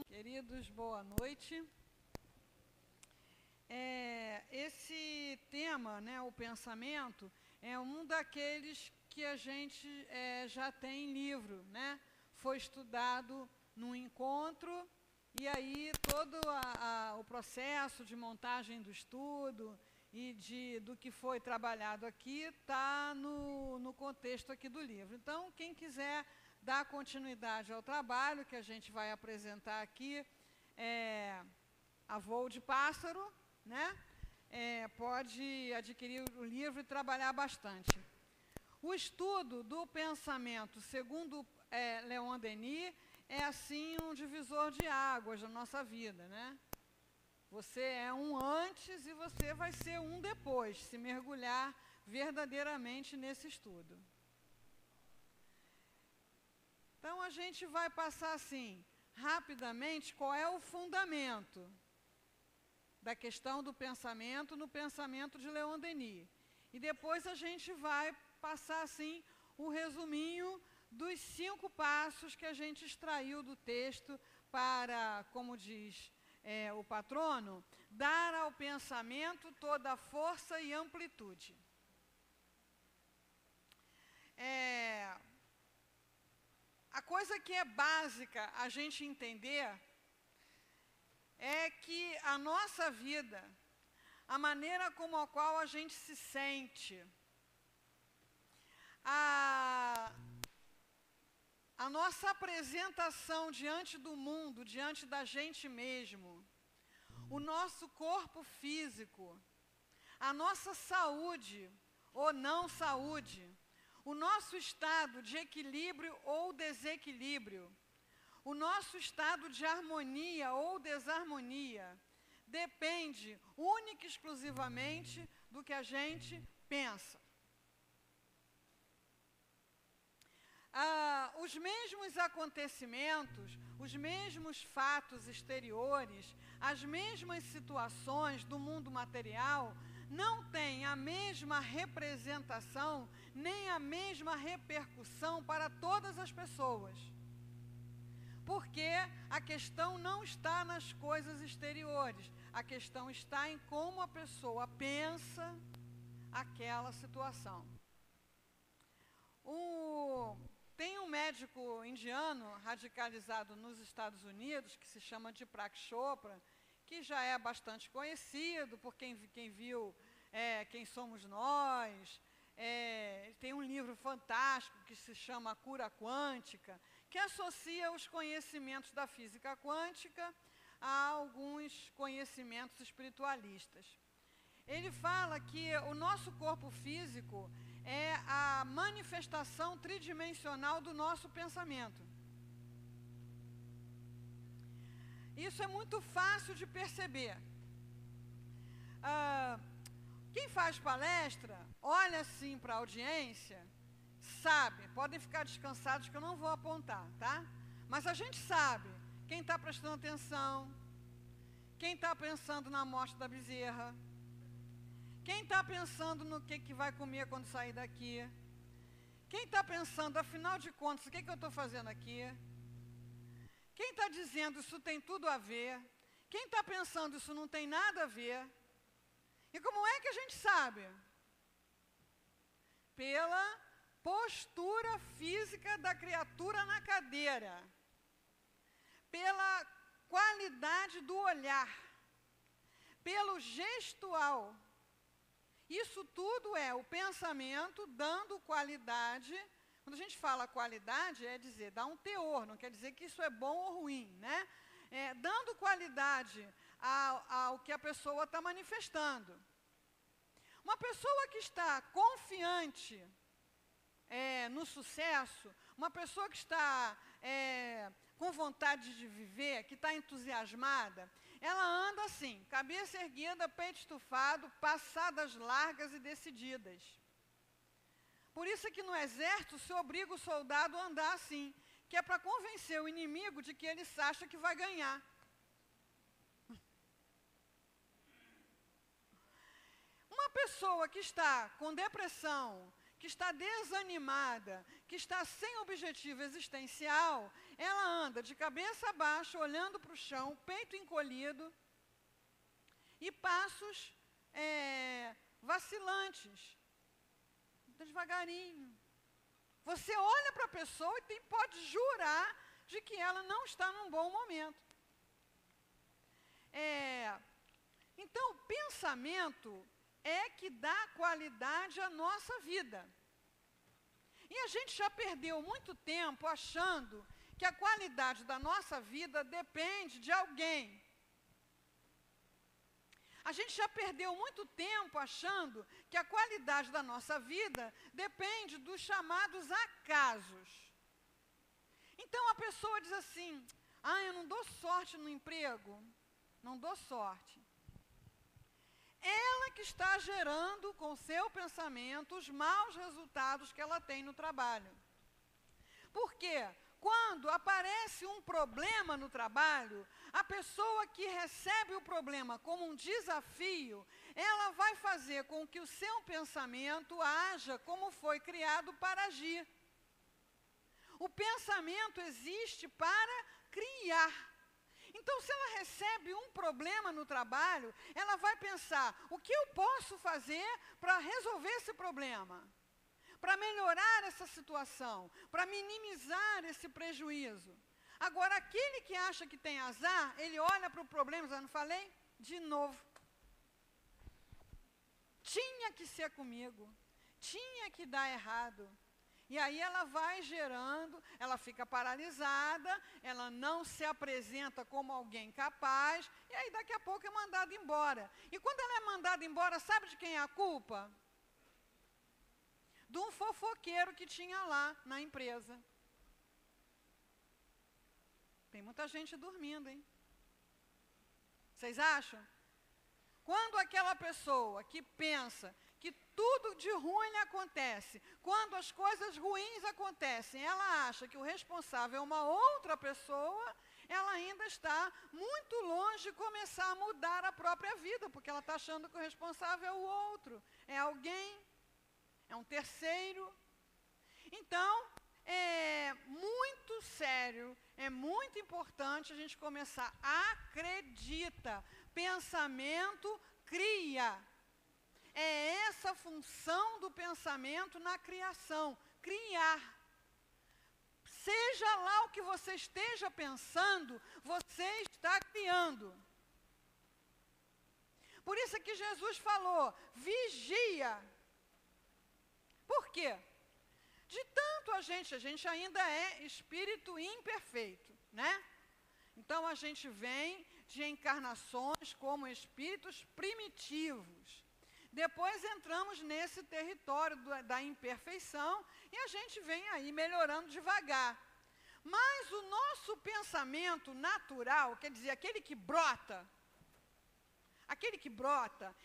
Queridos, boa noite. Esse tema, né, o pensamento, é um daqueles que a gente já tem em livro, né? Foi estudado num encontro e aí todo o processo de montagem do estudo e do que foi trabalhado aqui está no contexto aqui do livro. Então, quem quiser dar continuidade ao trabalho que a gente vai apresentar aqui, a voo de pássaro, né? Pode adquirir o livro e trabalhar bastante. O estudo do pensamento, segundo Leon Denis, é assim um divisor de águas na nossa vida, né? Você é um antes e você vai ser um depois, se mergulhar verdadeiramente nesse estudo. Então, a gente vai passar assim, rapidamente, qual é o fundamento da questão do pensamento no pensamento de Leon Denis. E depois a gente vai passar, assim, o resuminho dos 5 passos que a gente extraiu do texto para, como diz o patrono, dar ao pensamento toda a força e amplitude. A coisa que é básica a gente entender é que a nossa vida, a maneira como a qual a gente se sente, a nossa apresentação diante do mundo, diante da gente mesmo, o nosso corpo físico, a nossa saúde ou não saúde, o nosso estado de equilíbrio ou desequilíbrio, o nosso estado de harmonia ou desarmonia, depende única e exclusivamente do que a gente pensa. Os mesmos acontecimentos, os mesmos fatos exteriores, as mesmas situações do mundo material não têm a mesma representação, nem a mesma repercussão para todas as pessoas. Porque a questão não está nas coisas exteriores, a questão está em como a pessoa pensa aquela situação. Tem um médico indiano radicalizado nos Estados Unidos, que se chama Deepak Chopra, que já é bastante conhecido por quem viu Quem Somos Nós. Ele tem um livro fantástico que se chama A Cura Quântica, que associa os conhecimentos da física quântica a alguns conhecimentos espiritualistas. Ele fala que o nosso corpo físico é a manifestação tridimensional do nosso pensamento. Isso é muito fácil de perceber. Quem faz palestra, olha assim para a audiência, sabe, podem ficar descansados que eu não vou apontar, tá? Mas a gente sabe quem está prestando atenção, quem está pensando na morte da bezerra, quem está pensando no que vai comer quando sair daqui, quem está pensando, afinal de contas, o que eu estou fazendo aqui, quem está dizendo isso tem tudo a ver, quem está pensando isso não tem nada a ver. E como é que a gente sabe? Pela postura física da criatura na cadeira, pela qualidade do olhar, pelo gestual. Isso tudo é o pensamento dando qualidade. Quando a gente fala qualidade, é dizer, dá um teor, não quer dizer que isso é bom ou ruim, né? Dando qualidade ao que a pessoa está manifestando. Uma pessoa que está confiante no sucesso, uma pessoa que está com vontade de viver, que está entusiasmada, ela anda assim, cabeça erguida, peito estufado, passadas largas e decididas. Por isso é que no exército se obriga o soldado a andar assim, que é para convencer o inimigo de que ele acha que vai ganhar. Uma pessoa que está com depressão, que está desanimada, que está sem objetivo existencial, ela anda de cabeça baixa, olhando para o chão, peito encolhido, e passos vacilantes, devagarinho. Você olha para a pessoa e pode jurar de que ela não está num bom momento. Então, o pensamento é que dá qualidade à nossa vida. E a gente já perdeu muito tempo achando que a qualidade da nossa vida depende de alguém. A gente já perdeu muito tempo achando que a qualidade da nossa vida depende dos chamados acasos. Então a pessoa diz assim: eu não dou sorte no emprego. Não dou sorte. Ela que está gerando com seu pensamento os maus resultados que ela tem no trabalho. Por quê? Quando aparece um problema no trabalho, a pessoa que recebe o problema como um desafio, ela vai fazer com que o seu pensamento haja como foi criado para agir. O pensamento existe para criar. Então, se ela recebe um problema no trabalho, ela vai pensar: o que eu posso fazer para resolver esse problema? Para melhorar essa situação, para minimizar esse prejuízo. Agora, aquele que acha que tem azar, ele olha para o problema e diz: não falei? De novo. Tinha que ser comigo, tinha que dar errado. E aí ela vai gerando, ela fica paralisada, ela não se apresenta como alguém capaz, e aí daqui a pouco é mandada embora. E quando ela é mandada embora, sabe de quem é a culpa? De um fofoqueiro que tinha lá na empresa. Tem muita gente dormindo, hein? Vocês acham? Quando aquela pessoa que pensa que tudo de ruim lhe acontece, quando as coisas ruins acontecem, ela acha que o responsável é uma outra pessoa, ela ainda está muito longe de começar a mudar a própria vida, porque ela está achando que o responsável é o outro, é alguém, é um terceiro. Então, é muito sério, é muito importante a gente começar. Acredita, pensamento cria. É essa a função do pensamento na criação, criar. Seja lá o que você esteja pensando, você está criando. Por isso é que Jesus falou: vigia. Por quê? De tanto a gente ainda é espírito imperfeito, né? Então a gente vem de encarnações como espíritos primitivos. Depois entramos nesse território da imperfeição e a gente vem aí melhorando devagar. Mas o nosso pensamento natural, quer dizer, aquele que brota,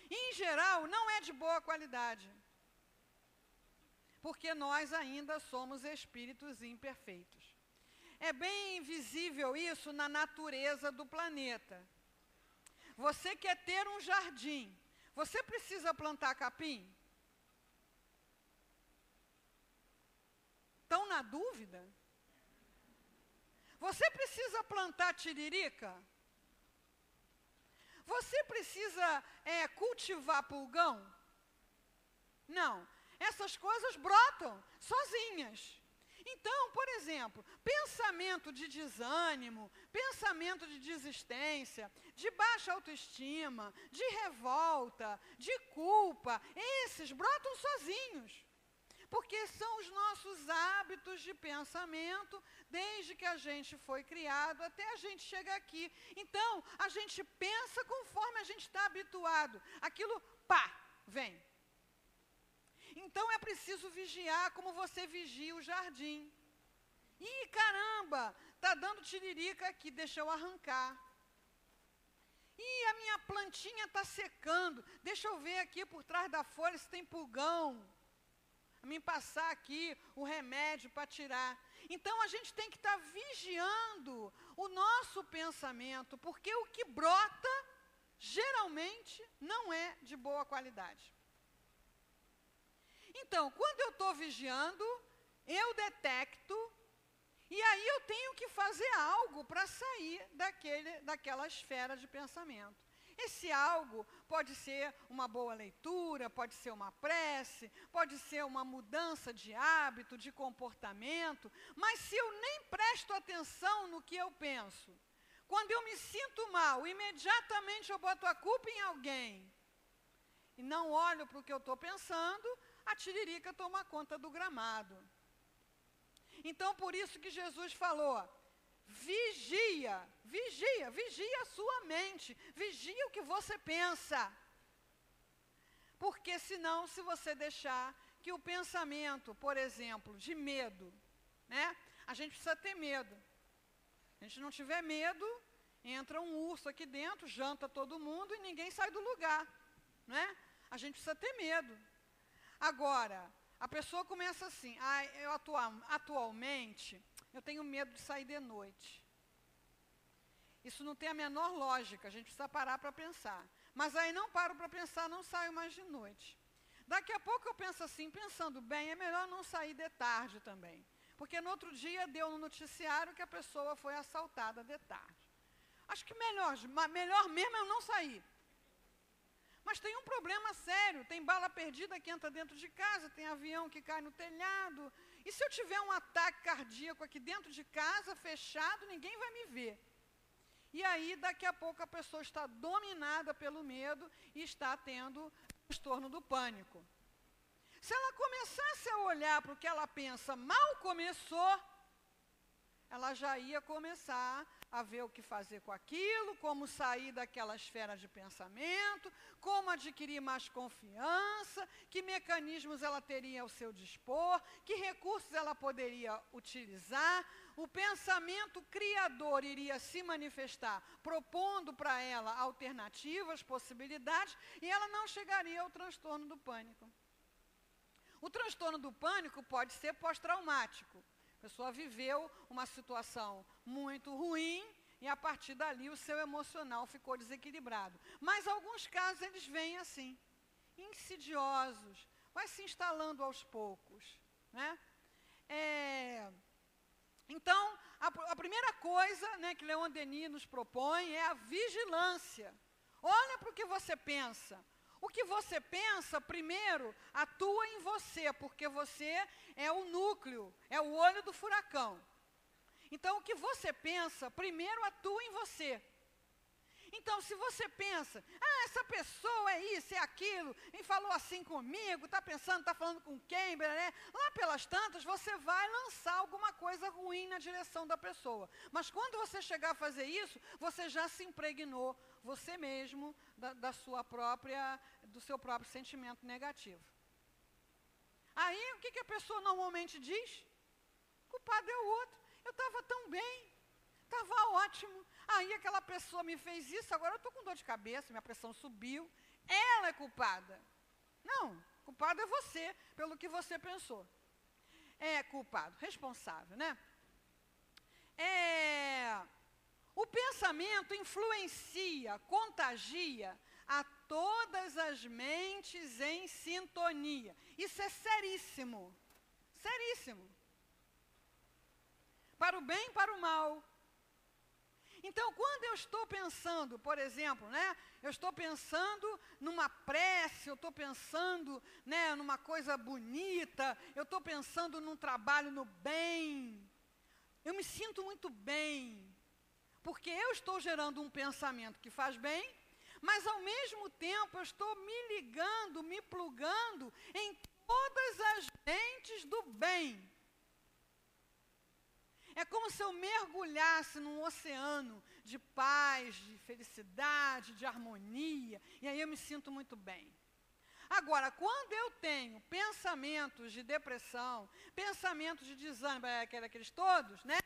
em geral, não é de boa qualidade. Porque nós ainda somos espíritos imperfeitos. É bem visível isso na natureza do planeta. Você quer ter um jardim, você precisa plantar capim? Estão na dúvida? Você precisa plantar tiririca? Você precisa cultivar pulgão? Não. Essas coisas brotam sozinhas. Então, por exemplo, pensamento de desânimo, pensamento de desistência, de baixa autoestima, de revolta, de culpa, esses brotam sozinhos. Porque são os nossos hábitos de pensamento, desde que a gente foi criado até a gente chegar aqui. Então, a gente pensa conforme a gente está habituado. Aquilo, vem. Então é preciso vigiar como você vigia o jardim. Ih, caramba, está dando tiririca aqui, deixa eu arrancar. Ih, a minha plantinha está secando, deixa eu ver aqui por trás da folha se tem pulgão. A mim passar aqui o remédio para tirar. Então a gente tem que estar vigiando o nosso pensamento, porque o que brota geralmente não é de boa qualidade. Então, quando eu estou vigiando, eu detecto E aí eu tenho que fazer algo para sair daquela esfera de pensamento. Esse algo pode ser uma boa leitura, pode ser uma prece, pode ser uma mudança de hábito, de comportamento, mas se eu nem presto atenção no que eu penso, quando eu me sinto mal, imediatamente eu boto a culpa em alguém e não olho para o que eu estou pensando, a tiririca toma conta do gramado. Então, por isso que Jesus falou, vigia a sua mente, vigia o que você pensa. Porque senão, se você deixar que o pensamento, por exemplo, de medo, né? A gente precisa ter medo. Se a gente não tiver medo, entra um urso aqui dentro, janta todo mundo e ninguém sai do lugar, né? A gente precisa ter medo. Agora, a pessoa começa assim, atualmente, eu tenho medo de sair de noite. Isso não tem a menor lógica, a gente precisa parar para pensar. Mas aí não paro para pensar, não saio mais de noite. Daqui a pouco eu penso assim, pensando bem, é melhor não sair de tarde também. Porque no outro dia deu no noticiário que a pessoa foi assaltada de tarde. Acho que melhor mesmo é eu não sair. Mas tem um problema sério, tem bala perdida que entra dentro de casa, tem avião que cai no telhado. E se eu tiver um ataque cardíaco aqui dentro de casa, fechado, ninguém vai me ver. E aí, daqui a pouco, a pessoa está dominada pelo medo e está tendo transtorno do pânico. Se ela começasse a olhar para o que ela pensa, mal começou, ela já ia começar a ver o que fazer com aquilo, como sair daquela esfera de pensamento, como adquirir mais confiança, que mecanismos ela teria ao seu dispor, que recursos ela poderia utilizar. O pensamento criador iria se manifestar, propondo para ela alternativas, possibilidades, e ela não chegaria ao transtorno do pânico. O transtorno do pânico pode ser pós-traumático. A pessoa viveu uma situação muito ruim e a partir dali o seu emocional ficou desequilibrado. Mas alguns casos eles vêm assim, insidiosos, vai se instalando aos poucos, né? Então, a primeira coisa, né, que Leon Denis nos propõe é a vigilância. Olha para o que você pensa. O que você pensa, primeiro, atua em você, porque você é o núcleo, é o olho do furacão. Então, o que você pensa, primeiro atua em você. Então, se você pensa, essa pessoa é isso, é aquilo, e falou assim comigo, está pensando, está falando com quem, né? Lá pelas tantas, você vai lançar alguma coisa ruim na direção da pessoa. Mas quando você chegar a fazer isso, você já se impregnou, você mesmo, do seu próprio sentimento negativo. Aí, o que a pessoa normalmente diz? O culpado é o outro. Eu estava tão bem, estava ótimo. Aí aquela pessoa me fez isso, agora eu estou com dor de cabeça, minha pressão subiu. Ela é culpada. Não, culpado é você, pelo que você pensou. É culpado, responsável, né? O pensamento influencia, contagia a todas as mentes em sintonia. Isso é seríssimo, seríssimo. Para o bem e para o mal. Então, quando eu estou pensando, por exemplo, né, eu estou pensando numa prece, eu estou pensando, né, numa coisa bonita, eu estou pensando num trabalho no bem, eu me sinto muito bem, porque eu estou gerando um pensamento que faz bem, mas ao mesmo tempo eu estou me ligando, me plugando em todas as mentes do bem. É como se eu mergulhasse num oceano de paz, de felicidade, de harmonia, e aí eu me sinto muito bem. Agora, quando eu tenho pensamentos de depressão, pensamentos de desânimo, aqueles todos, né?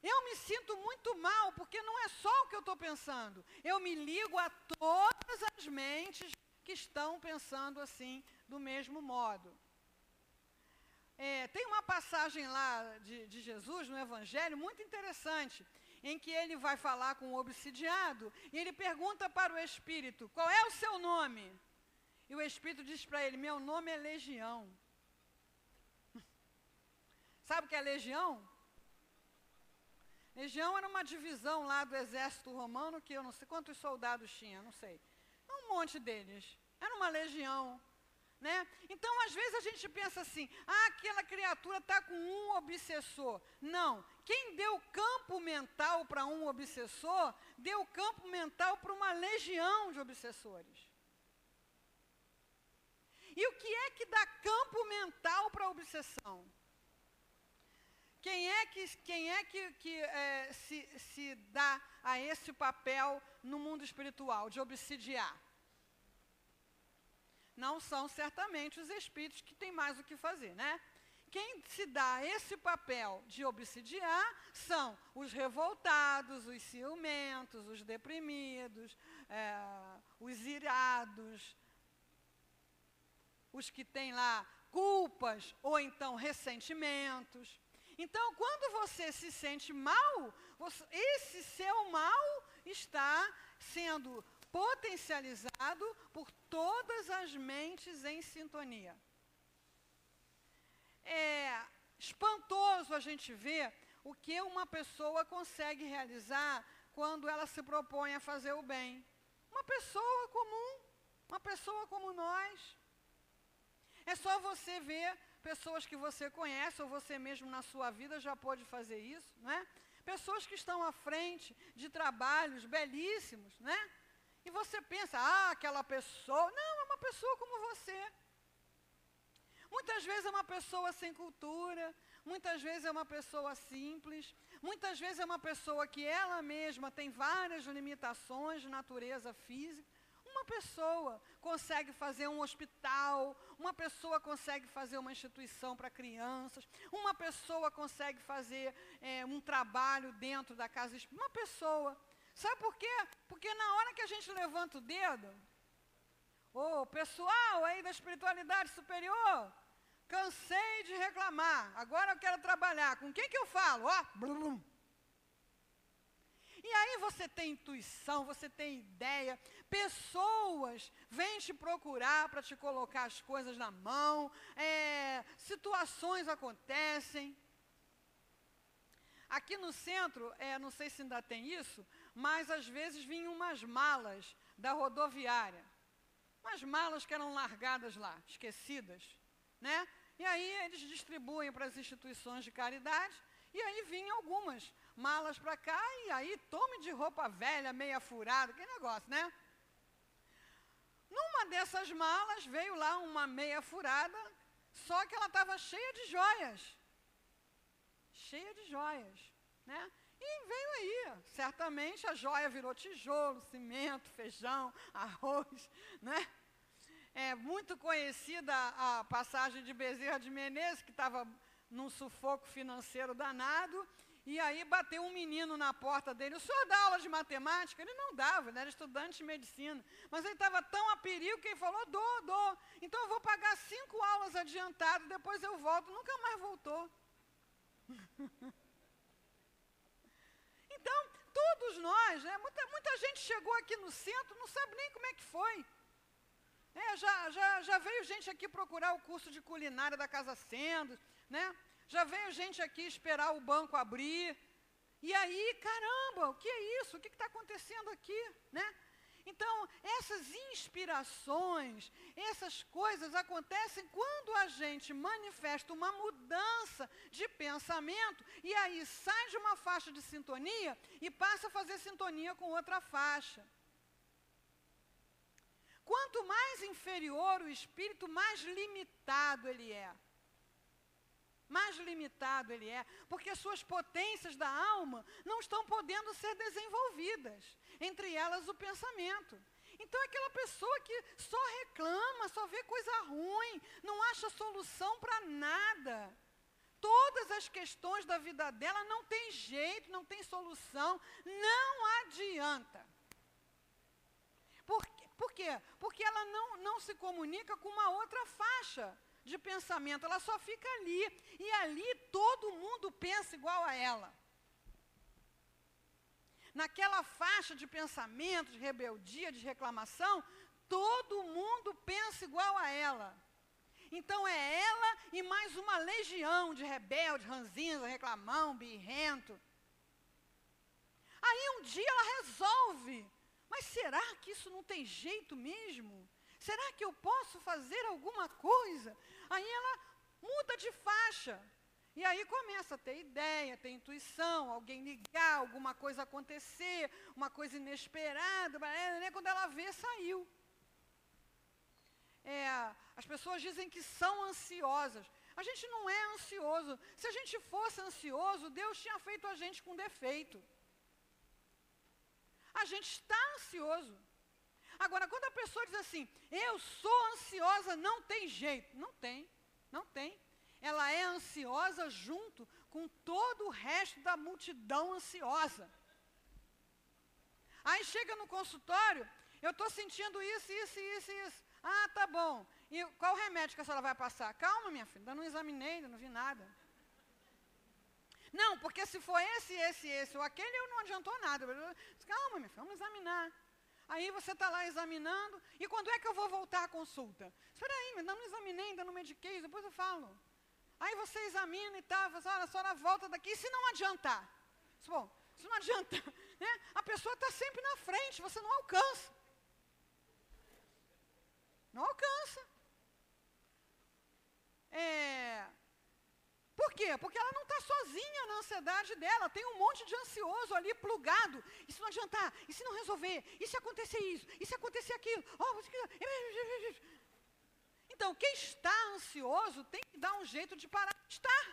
Eu me sinto muito mal, porque não é só o que eu estou pensando. Eu me ligo a todas as mentes que estão pensando assim, do mesmo modo. Tem uma passagem lá de Jesus no Evangelho muito interessante, em que ele vai falar com o obsidiado e ele pergunta para o Espírito, qual é o seu nome? E o Espírito diz para ele, meu nome é Legião. Sabe o que é legião? Legião era uma divisão lá do exército romano, que eu não sei quantos soldados tinha, não sei. Um monte deles. Era uma legião. Né? Então, às vezes a gente pensa assim, aquela criatura está com um obsessor. Não, quem deu campo mental para um obsessor, deu campo mental para uma legião de obsessores. E o que é que dá campo mental para a obsessão? Quem é que se dá a esse papel no mundo espiritual, de obsidiar? Não são certamente os espíritos que têm mais o que fazer, né? Quem se dá esse papel de obsidiar são os revoltados, os ciumentos, os deprimidos, os irados, os que têm lá culpas ou então ressentimentos. Então, quando você se sente mal, esse seu mal está sendo potencializado por todas as mentes em sintonia. É espantoso a gente ver o que uma pessoa consegue realizar quando ela se propõe a fazer o bem. Uma pessoa comum, uma pessoa como nós. É só você ver pessoas que você conhece, ou você mesmo na sua vida já pode fazer isso, né? Pessoas que estão à frente de trabalhos belíssimos, né? E você pensa, aquela pessoa... Não, é uma pessoa como você. Muitas vezes é uma pessoa sem cultura, muitas vezes é uma pessoa simples, muitas vezes é uma pessoa que ela mesma tem várias limitações de natureza física. Uma pessoa consegue fazer um hospital, uma pessoa consegue fazer uma instituição para crianças, uma pessoa consegue fazer um trabalho dentro da casa espírita. Uma pessoa... Sabe por quê? Porque na hora que a gente levanta o dedo, pessoal aí da espiritualidade superior, cansei de reclamar, agora eu quero trabalhar. Com quem que eu falo? Blum. E aí você tem intuição, você tem ideia, pessoas vêm te procurar para te colocar as coisas na mão, situações acontecem. Aqui no centro, não sei se ainda tem isso, mas às vezes vinham umas malas da rodoviária. Umas malas que eram largadas lá, esquecidas, né? E aí eles distribuem para as instituições de caridade, e aí vinham algumas malas para cá, e aí tome de roupa velha, meia furada, que negócio, né? Numa dessas malas veio lá uma meia furada, só que ela estava cheia de joias. Cheia de joias, né? E veio aí, certamente a joia virou tijolo, cimento, feijão, arroz, né? É muito conhecida a passagem de Bezerra de Menezes, que estava num sufoco financeiro danado, e aí bateu um menino na porta dele. O senhor dá aula de matemática? Ele não dava, ele era estudante de medicina. Mas ele estava tão a perigo que ele falou, dou. Então eu vou pagar 5 aulas adiantado, depois eu volto. Nunca mais voltou. Então, todos nós, né, muita gente chegou aqui no centro, não sabe nem como é que foi. Já veio gente aqui procurar o curso de culinária da Casa Sendos, né? Já veio gente aqui esperar o banco abrir. E aí, caramba, o que é isso? O que está acontecendo aqui, né? Então, essas inspirações, essas coisas acontecem quando a gente manifesta uma mudança de pensamento e aí sai de uma faixa de sintonia e passa a fazer sintonia com outra faixa. Quanto mais inferior o espírito, mais limitado ele é. Mais limitado ele é, porque as suas potências da alma não estão podendo ser desenvolvidas, entre elas o pensamento. Então é aquela pessoa que só reclama, só vê coisa ruim, não acha solução para nada. Todas as questões da vida dela não tem jeito, não tem solução, não adianta. Por quê? Porque ela não se comunica com uma outra faixa de pensamento, ela só fica ali, e ali todo mundo pensa igual a ela. Naquela faixa de pensamento, de rebeldia, de reclamação, todo mundo pensa igual a ela. Então é ela e mais uma legião de rebelde, ranzinza, reclamão, birrento. Aí um dia ela resolve, mas será que isso não tem jeito mesmo? Será que eu posso fazer alguma coisa? Aí ela muda de faixa. E aí começa a ter ideia, ter intuição, alguém ligar, alguma coisa acontecer, uma coisa inesperada. Quando ela vê, saiu. As pessoas dizem que são ansiosas. A gente não é ansioso. Se a gente fosse ansioso, Deus tinha feito a gente com defeito. A gente está ansioso. Agora, quando a pessoa diz assim, eu sou ansiosa, não tem jeito. Não tem, não tem. Ela é ansiosa junto com todo o resto da multidão ansiosa. Aí chega no consultório, eu estou sentindo isso, isso, isso, isso. Ah, tá bom. E qual o remédio que a senhora vai passar? Calma, minha filha, ainda não examinei, ainda não vi nada. Não, porque se for esse ou aquele, não adiantou nada. Calma, minha filha, vamos examinar. Aí você está lá examinando, e quando é que eu vou voltar à consulta? Espera aí, ainda não examinei, ainda não mediquei, depois eu falo. Aí você examina e tal, fala, olha, a senhora volta daqui, e se não adiantar? Bom, se não adianta, né? A pessoa está sempre na frente, você não alcança. Não alcança. Por quê? Porque ela não está sozinha na ansiedade dela, tem um monte de ansioso ali plugado. E se não adiantar? E se não resolver? E se acontecer isso? E se acontecer aquilo? Então, quem está ansioso tem que dar um jeito de parar de estar.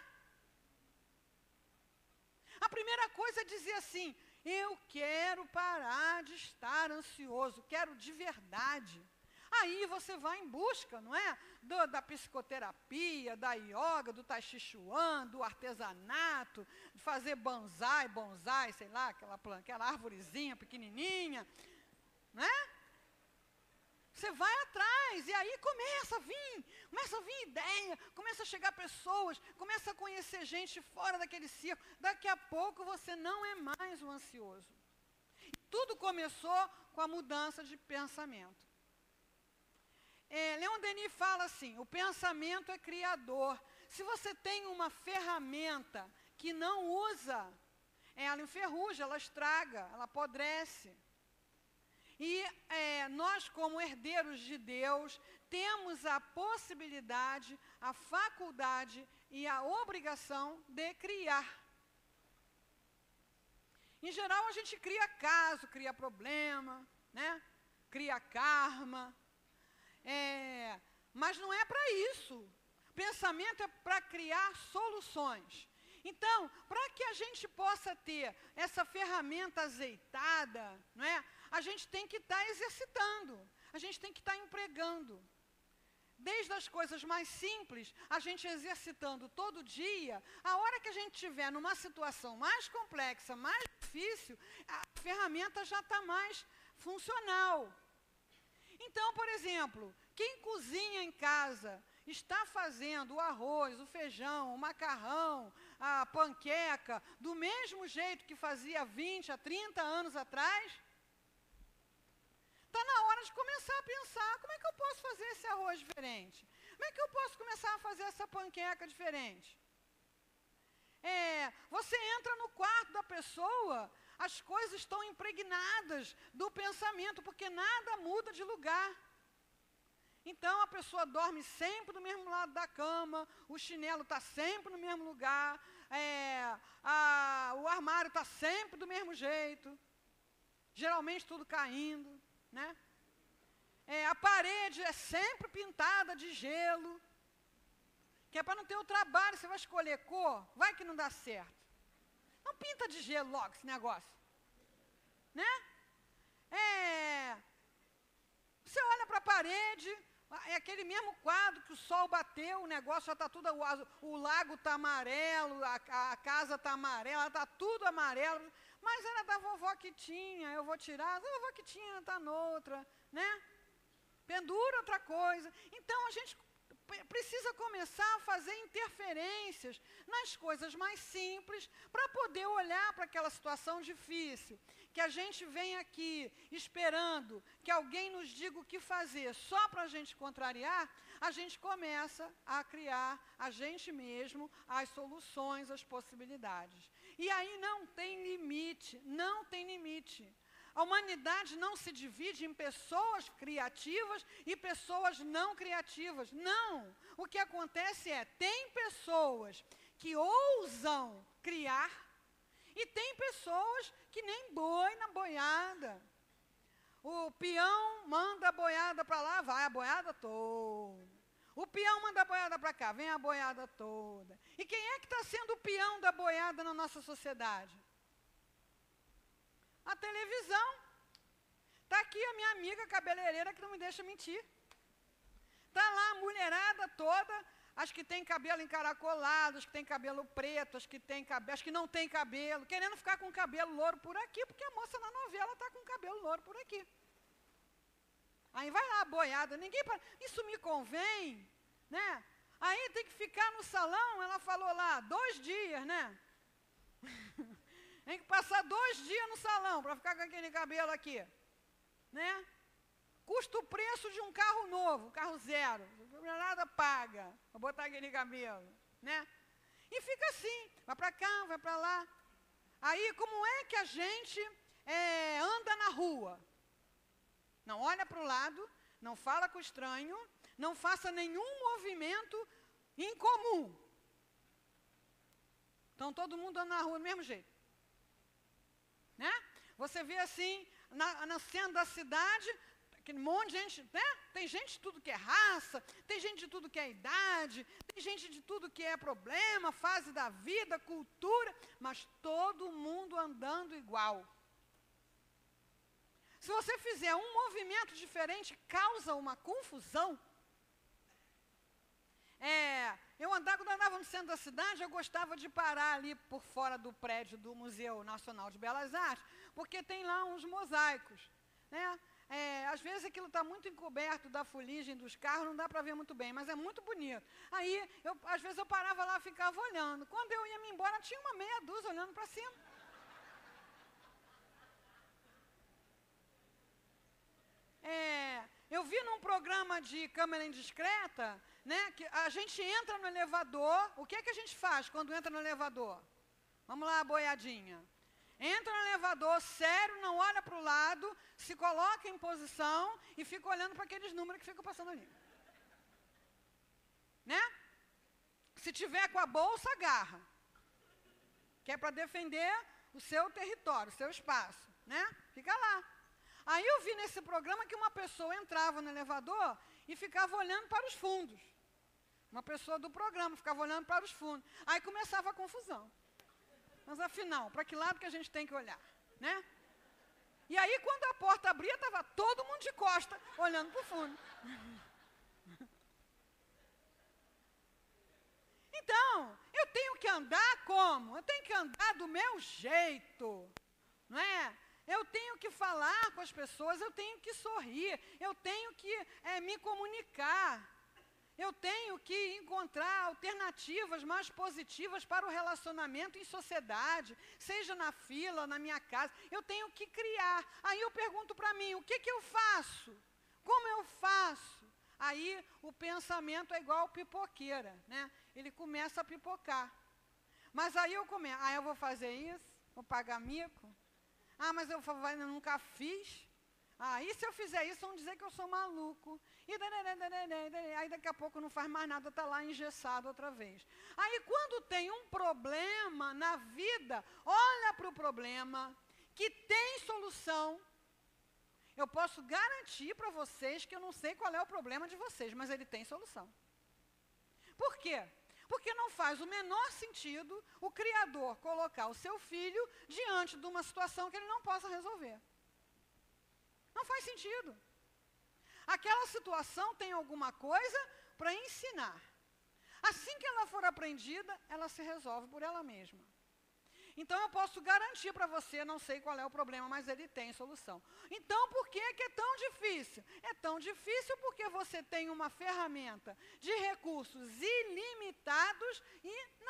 A primeira coisa é dizer assim, eu quero parar de estar ansioso, quero de verdade. Aí você vai em busca, não é? Da psicoterapia, da yoga, do tai chi chuan, do artesanato, de fazer bonsai, sei lá, aquela arvorezinha pequenininha, não é? Você vai atrás, e aí começa a vir ideia, começa a chegar pessoas, começa a conhecer gente fora daquele círculo. Daqui a pouco você não é mais o ansioso. E tudo começou com a mudança de pensamento. Leon Denis fala assim, o pensamento é criador. Se você tem uma ferramenta que não usa, ela enferruja, ela estraga, ela apodrece. E nós, como herdeiros de Deus, temos a possibilidade, a faculdade e a obrigação de criar. Em geral, a gente cria caso, cria problema, né? Cria karma. Mas não é para isso. Pensamento é para criar soluções. Então, para que a gente possa ter essa ferramenta azeitada, não é? A gente tem que estar exercitando, a gente tem que estar empregando. Desde as coisas mais simples, a gente exercitando todo dia, a hora que a gente estiver numa situação mais complexa, mais difícil, a ferramenta já está mais funcional. Então, por exemplo, quem cozinha em casa está fazendo o arroz, o feijão, o macarrão, a panqueca, do mesmo jeito que fazia 20 a 30 anos atrás, está na hora de começar a pensar, como é que eu posso fazer esse arroz diferente? Como é que eu posso começar a fazer essa panqueca diferente? Você entra no quarto da pessoa, as coisas estão impregnadas do pensamento, porque nada muda de lugar. Então, a pessoa dorme sempre do mesmo lado da cama, o chinelo está sempre no mesmo lugar, o armário está sempre do mesmo jeito, geralmente tudo caindo, né? A parede é sempre pintada de gelo, que é para não ter o trabalho, você vai escolher cor, vai que não dá certo. Não pinta de gelo logo esse negócio, né? Você olha para a parede, é aquele mesmo quadro que o sol bateu, o negócio já está tudo, o lago está amarelo, a casa está amarela, está tudo amarelo, mas era da vovó que tinha, eu vou tirar, a vovó que tinha está noutra, né? Pendura outra coisa. Então a gente precisa começar a fazer interferências nas coisas mais simples para poder olhar para aquela situação difícil, que a gente vem aqui esperando que alguém nos diga o que fazer só para a gente contrariar, a gente começa a criar a gente mesmo as soluções, as possibilidades. E aí não tem limite, não tem limite. A humanidade não se divide em pessoas criativas e pessoas não criativas. Não. O que acontece é, tem pessoas que ousam criar e tem pessoas que nem boi na boiada. O peão manda a boiada para lá, vai a boiada toda. O peão manda a boiada para cá, vem a boiada toda. E quem é que está sendo o peão da boiada na nossa sociedade? A televisão. Está aqui a minha amiga cabeleireira que não me deixa mentir. Está lá a mulherada toda, as que têm cabelo encaracolado, as que têm cabelo preto, as que não têm cabelo, querendo ficar com cabelo louro por aqui, porque a moça na novela está com cabelo louro por aqui. Aí vai lá a boiada, isso me convém, né? Aí tem que ficar no salão, ela falou lá, 2 dias, né? Tem que passar 2 dias no salão para ficar com aquele cabelo aqui, né? Custa o preço de um carro novo, carro zero, nada paga, para botar aquele cabelo, né? E fica assim, vai para cá, vai para lá. Aí como é que a gente anda na rua? Não olha para o lado, não fala com o estranho, não faça nenhum movimento incomum. Então todo mundo anda na rua do mesmo jeito. Né? Você vê assim, no centro da cidade, aquele monte de gente, né? Tem gente de tudo que é raça, tem gente de tudo que é idade, tem gente de tudo que é problema, fase da vida, cultura, mas todo mundo andando igual. Se você fizer um movimento diferente, causa uma confusão. Quando eu andava no centro da cidade, eu gostava de parar ali por fora do prédio do Museu Nacional de Belas Artes, porque tem lá uns mosaicos, né? Às vezes aquilo está muito encoberto da fuligem dos carros, não dá para ver muito bem, mas é muito bonito. Aí, às vezes eu parava lá e ficava olhando. Quando eu ia me embora, tinha uma meia dúzia olhando para cima. Eu vi num programa de câmera indiscreta, né, que a gente entra no elevador, o que é que a gente faz quando entra no elevador? Vamos lá, boiadinha. Entra no elevador, sério, não olha para o lado, se coloca em posição e fica olhando para aqueles números que ficam passando ali. Né? Se tiver com a bolsa, agarra. Que é para defender o seu território, o seu espaço. Né? Fica lá. Aí eu vi nesse programa que uma pessoa entrava no elevador e ficava olhando para os fundos. Uma pessoa do programa ficava olhando para os fundos. Aí começava a confusão. Mas afinal, para que lado que a gente tem que olhar? Né? E aí quando a porta abria, estava todo mundo de costa, olhando para o fundo. Então, eu tenho que andar como? Eu tenho que andar do meu jeito. Não é? Eu tenho que falar com as pessoas, eu tenho que sorrir, eu tenho que me comunicar, eu tenho que encontrar alternativas mais positivas para o relacionamento em sociedade, seja na fila, na minha casa, eu tenho que criar. Aí eu pergunto para mim, o que eu faço? Como eu faço? Aí o pensamento é igual pipoqueira, né? Ele começa a pipocar. Mas aí eu começo, eu vou fazer isso, vou pagar mico. Mas eu nunca fiz. E se eu fizer isso, vão dizer que eu sou maluco. Aí daqui a pouco não faz mais nada, está lá engessado outra vez. Aí quando tem um problema na vida, olha para o problema, que tem solução. Eu posso garantir para vocês que eu não sei qual é o problema de vocês, mas ele tem solução. Por quê? Porque não faz o menor sentido o Criador colocar o seu filho diante de uma situação que ele não possa resolver. Não faz sentido. Aquela situação tem alguma coisa para ensinar. Assim que ela for aprendida, ela se resolve por ela mesma. Então eu posso garantir para você, não sei qual é o problema, mas ele tem solução. Então por que é tão difícil? É tão difícil porque você tem uma ferramenta de recursos ilimitados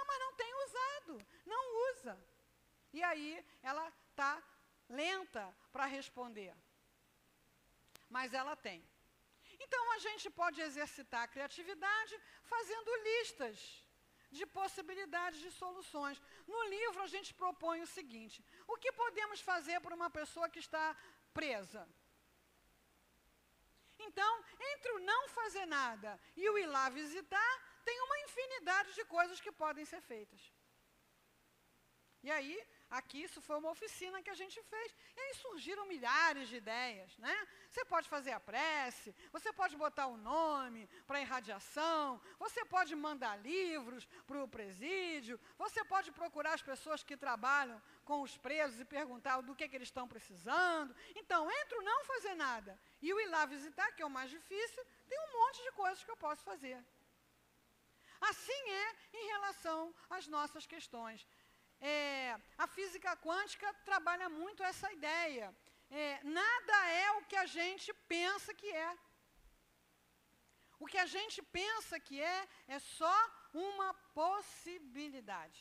mas não tem usado, não usa. E aí ela está lenta para responder. Mas ela tem. Então a gente pode exercitar a criatividade fazendo listas de possibilidades de soluções. No livro a gente propõe o seguinte: o que podemos fazer por uma pessoa que está presa? Então, entre o não fazer nada e o ir lá visitar, tem uma infinidade de coisas que podem ser feitas. E aí, aqui isso foi uma oficina que a gente fez, e aí surgiram milhares de ideias, né? Você pode fazer a prece, você pode botar o nome para irradiação, você pode mandar livros para o presídio, você pode procurar as pessoas que trabalham com os presos e perguntar do que eles estão precisando. Então, entre o não fazer nada e o ir lá visitar, que é o mais difícil, tem um monte de coisas que eu posso fazer. Assim é em relação às nossas questões. A física quântica trabalha muito essa ideia. Nada é o que a gente pensa que é. O que a gente pensa que é só uma possibilidade.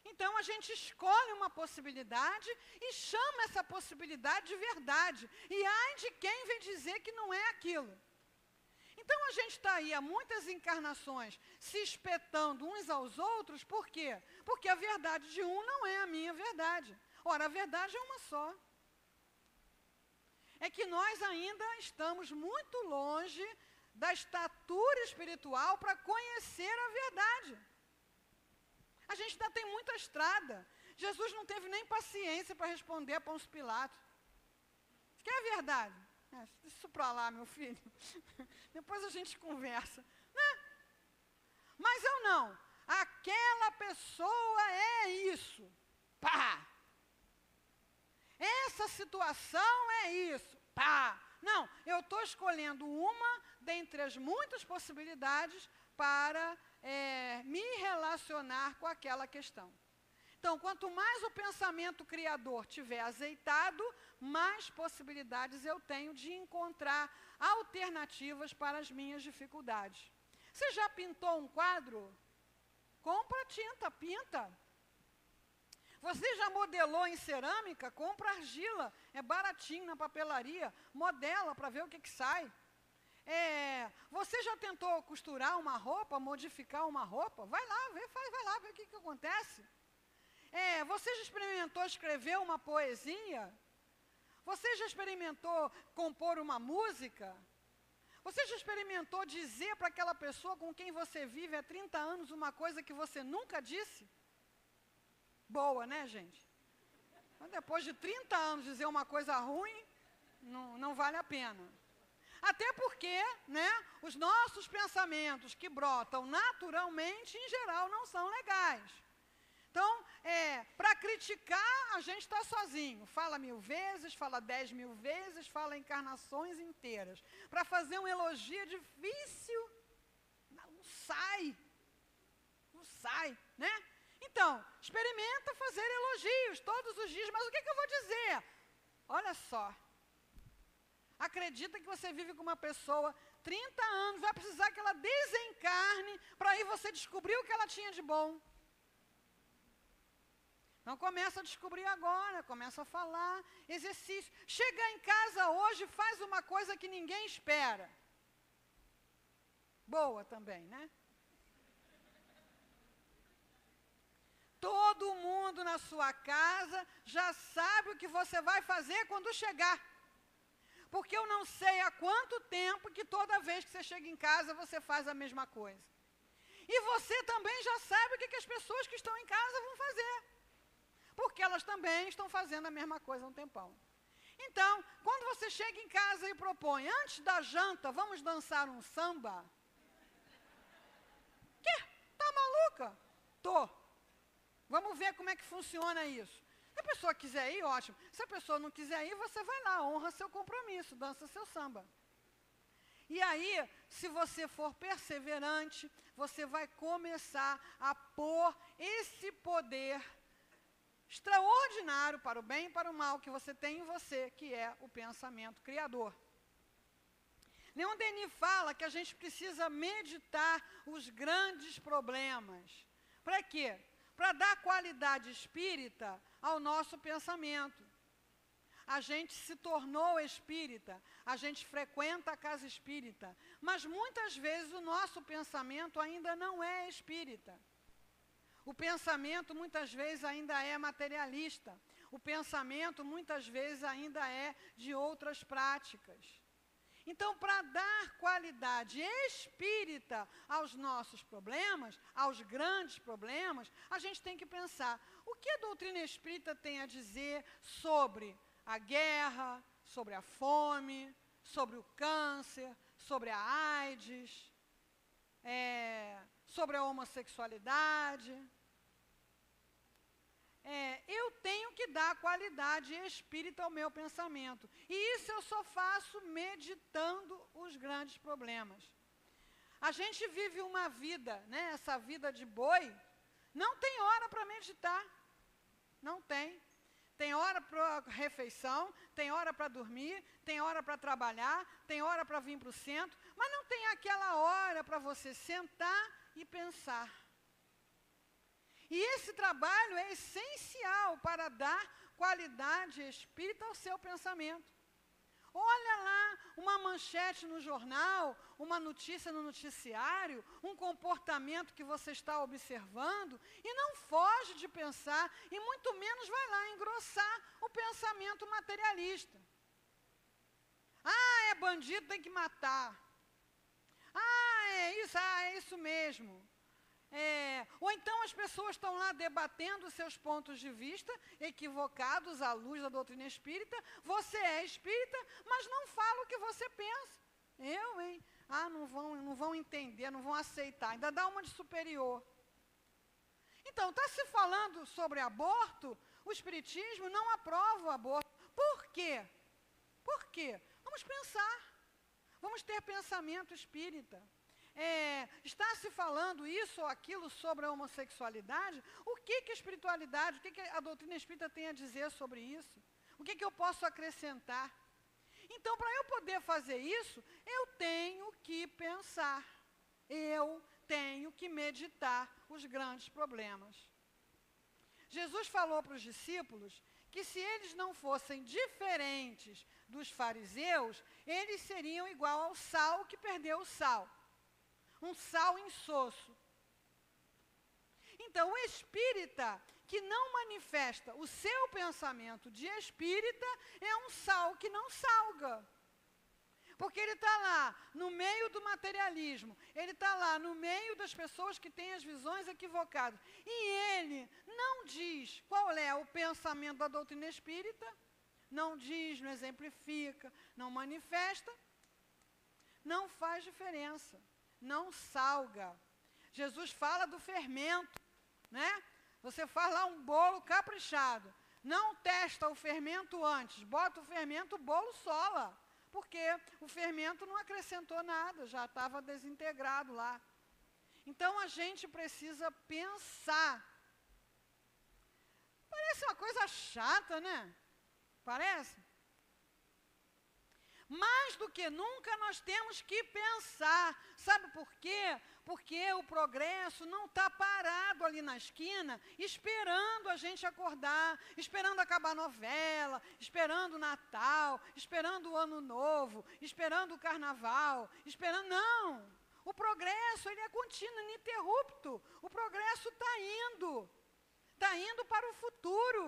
Então, a gente escolhe uma possibilidade e chama essa possibilidade de verdade. E ai de quem vem dizer que não é aquilo. Então, a gente está aí há muitas encarnações se espetando uns aos outros, por quê? Porque a verdade de um não é a minha verdade. Ora, a verdade é uma só. É que nós ainda estamos muito longe da estatura espiritual para conhecer a verdade. A gente ainda tem muita estrada. Jesus não teve nem paciência para responder a Pôncio Pilatos. Isso que é a verdade. Isso para lá, meu filho. Depois a gente conversa. Né? Mas eu não. Aquela pessoa é isso. Pá! Essa situação é isso. Pá! Não, eu estou escolhendo uma dentre as muitas possibilidades para me relacionar com aquela questão. Então, quanto mais o pensamento criador tiver azeitado, mais possibilidades eu tenho de encontrar alternativas para as minhas dificuldades. Você já pintou um quadro? Compra tinta, pinta. Você já modelou em cerâmica? Compra argila, é baratinho na papelaria, modela para ver o que sai. Você já tentou costurar uma roupa, modificar uma roupa? Vai lá, vai lá ver o que acontece. Você já experimentou escrever uma poesia? Você já experimentou compor uma música? Você já experimentou dizer para aquela pessoa com quem você vive há 30 anos uma coisa que você nunca disse? Boa, né, gente? Mas depois de 30 anos dizer uma coisa ruim, não vale a pena. Até porque, né, os nossos pensamentos que brotam naturalmente, em geral, não são legais. Então, para criticar, a gente está sozinho. Fala 1000 vezes, fala 10.000 vezes, fala encarnações inteiras. Para fazer um elogio é difícil, não sai, né? Então, experimenta fazer elogios todos os dias, mas o que eu vou dizer? Olha só, acredita que você vive com uma pessoa 30 anos, vai precisar que ela desencarne para aí você descobrir o que ela tinha de bom. Então começa a descobrir agora, começa a falar, exercício. Chega em casa hoje, faz uma coisa que ninguém espera. Boa também, né? Todo mundo na sua casa já sabe o que você vai fazer quando chegar. Porque eu não sei há quanto tempo que toda vez que você chega em casa, você faz a mesma coisa. E você também já sabe o que as pessoas que estão em casa vão fazer. Porque elas também estão fazendo a mesma coisa há um tempão. Então, quando você chega em casa e propõe, antes da janta, vamos dançar um samba? Quê? Tá maluca? Tô. Vamos ver como é que funciona isso. Se a pessoa quiser ir, ótimo. Se a pessoa não quiser ir, você vai lá, honra seu compromisso, dança seu samba. E aí, se você for perseverante, você vai começar a pôr esse poder extraordinário para o bem e para o mal que você tem em você, que é o pensamento criador. Leon Denis fala que a gente precisa meditar os grandes problemas. Para quê? Para dar qualidade espírita ao nosso pensamento. a gente se tornou espírita, a gente frequenta a casa espírita, mas muitas vezes o nosso pensamento ainda não é espírita. O pensamento muitas vezes ainda é materialista. O pensamento muitas vezes ainda é de outras práticas. Então, para dar qualidade espírita aos nossos problemas, aos grandes problemas, a gente tem que pensar o que a doutrina espírita tem a dizer sobre a guerra, sobre a fome, sobre o câncer, sobre a AIDS, sobre a homossexualidade. Eu tenho que dar qualidade espírita ao meu pensamento. E isso eu só faço meditando os grandes problemas. A gente vive uma vida, né, essa vida de boi, não tem hora para meditar. Não tem. Tem hora para refeição, tem hora para dormir, tem hora para trabalhar, tem hora para vir para o centro, mas não tem aquela hora para você sentar e pensar. E esse trabalho é essencial para dar qualidade espírita ao seu pensamento. Olha lá uma manchete no jornal, uma notícia no noticiário, um comportamento que você está observando e não foge de pensar e muito menos vai lá engrossar o pensamento materialista. É bandido, tem que matar. É isso mesmo. Ou então as pessoas estão lá debatendo seus pontos de vista equivocados à luz da doutrina espírita. Você é espírita, mas não fala o que você pensa. Não vão entender, não vão aceitar, ainda dá uma de superior. Então, está se falando sobre aborto, o espiritismo não aprova o aborto. Por quê? Por quê? Vamos pensar, vamos ter pensamento espírita. Está se falando isso ou aquilo sobre a homossexualidade? O que a espiritualidade, o que a doutrina espírita tem a dizer sobre isso? O que eu posso acrescentar? Então, para eu poder fazer isso, eu tenho que pensar, eu tenho que meditar os grandes problemas. Jesus falou para os discípulos que se eles não fossem diferentes dos fariseus, eles seriam igual ao sal que perdeu o sal. Um sal insosso. Então, o espírita que não manifesta o seu pensamento de espírita é um sal que não salga. Porque ele está lá no meio do materialismo, ele está lá no meio das pessoas que têm as visões equivocadas. E ele não diz qual é o pensamento da doutrina espírita, não diz, não exemplifica, não manifesta, não faz diferença. Não salga. Jesus fala do fermento, né? Você faz lá um bolo caprichado, não testa o fermento antes, bota o fermento, o bolo sola, porque o fermento não acrescentou nada, já estava desintegrado lá. Então a gente precisa pensar. Parece uma coisa chata, né? Parece? Mais do que nunca nós temos que pensar. Sabe por quê? Porque o progresso não está parado ali na esquina, esperando a gente acordar, esperando acabar a novela, esperando o Natal, esperando o Ano Novo, esperando o Carnaval, não. O progresso ele é contínuo, ininterrupto. O progresso está indo para o futuro.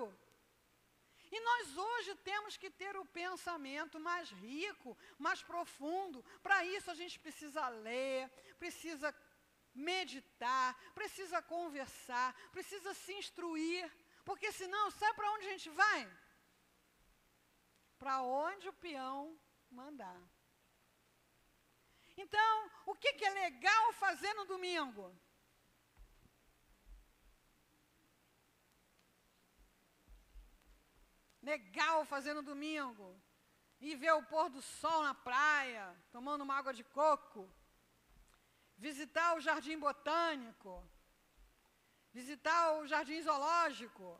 E nós hoje temos que ter o pensamento mais rico, mais profundo. Para isso a gente precisa ler, precisa meditar, precisa conversar, precisa se instruir. Porque senão, sabe para onde a gente vai? Para onde o peão mandar. Então, o que é legal fazer no domingo? Legal fazer no domingo, ir ver o pôr do sol na praia, tomando uma água de coco, visitar o jardim botânico, visitar o jardim zoológico,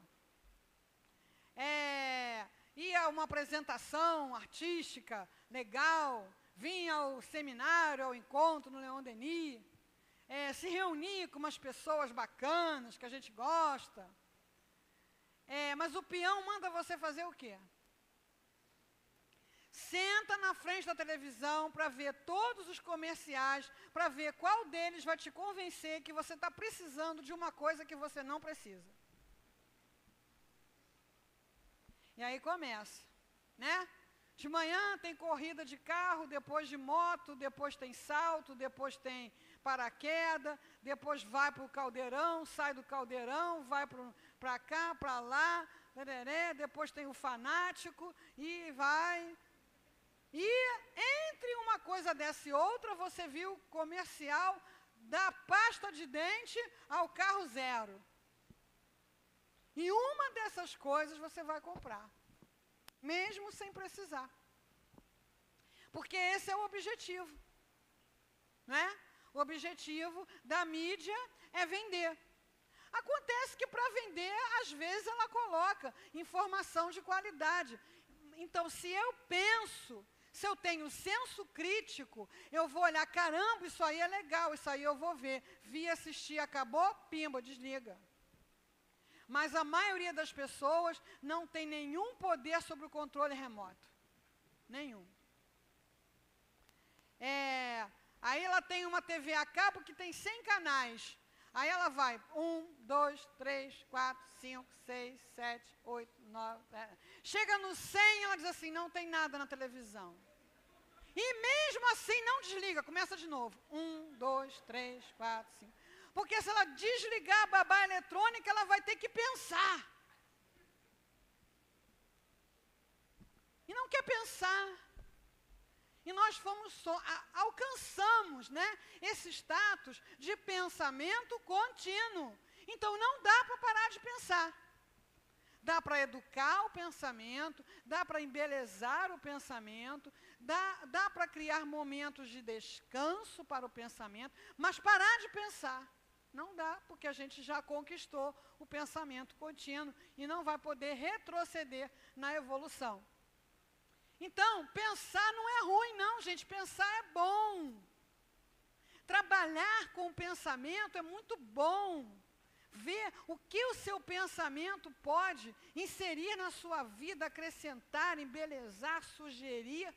ir a uma apresentação artística legal, vir ao seminário, ao encontro no Leon Denis, se reunir com umas pessoas bacanas que a gente gosta. Mas o peão manda você fazer o quê? senta na frente da televisão para ver todos os comerciais, para ver qual deles vai te convencer que você está precisando de uma coisa que você não precisa. E aí começa, né? De manhã tem corrida de carro, depois de moto, depois tem salto, depois tem paraquedas, depois vai para o caldeirão, sai do caldeirão, vai para cá, para lá, depois tem o fanático e vai. E entre uma coisa dessa e outra, você viu o comercial da pasta de dente ao carro zero. E uma dessas coisas você vai comprar, mesmo sem precisar. Porque esse é o objetivo, né? O objetivo da mídia é vender. Acontece que para vender, às vezes ela coloca informação de qualidade. Então, se eu penso, se eu tenho senso crítico, eu vou olhar, caramba, isso aí é legal, isso aí eu vou ver. Vi, assistir, acabou, pimba, desliga. Mas a maioria das pessoas não tem nenhum poder sobre o controle remoto. Nenhum. Aí ela tem uma TV a cabo que tem 100 canais. Aí ela vai, 1, 2, 3, 4, 5, 6, 7, 8, 9, 10. Chega no 100, ela diz assim, não tem nada na televisão. E mesmo assim não desliga, começa de novo. 1, 2, 3, 4, 5. Porque se ela desligar a babá eletrônica, ela vai ter que pensar. E não quer pensar. E nós alcançamos, né, esse status de pensamento contínuo. Então não dá para parar de pensar. Dá para educar o pensamento, dá para embelezar o pensamento, dá para criar momentos de descanso para o pensamento, mas parar de pensar não dá, porque a gente já conquistou o pensamento contínuo e não vai poder retroceder na evolução. Então, pensar não é ruim, não, gente. Pensar é bom. Trabalhar com o pensamento é muito bom. Ver o que o seu pensamento pode inserir na sua vida, acrescentar, embelezar, sugerir,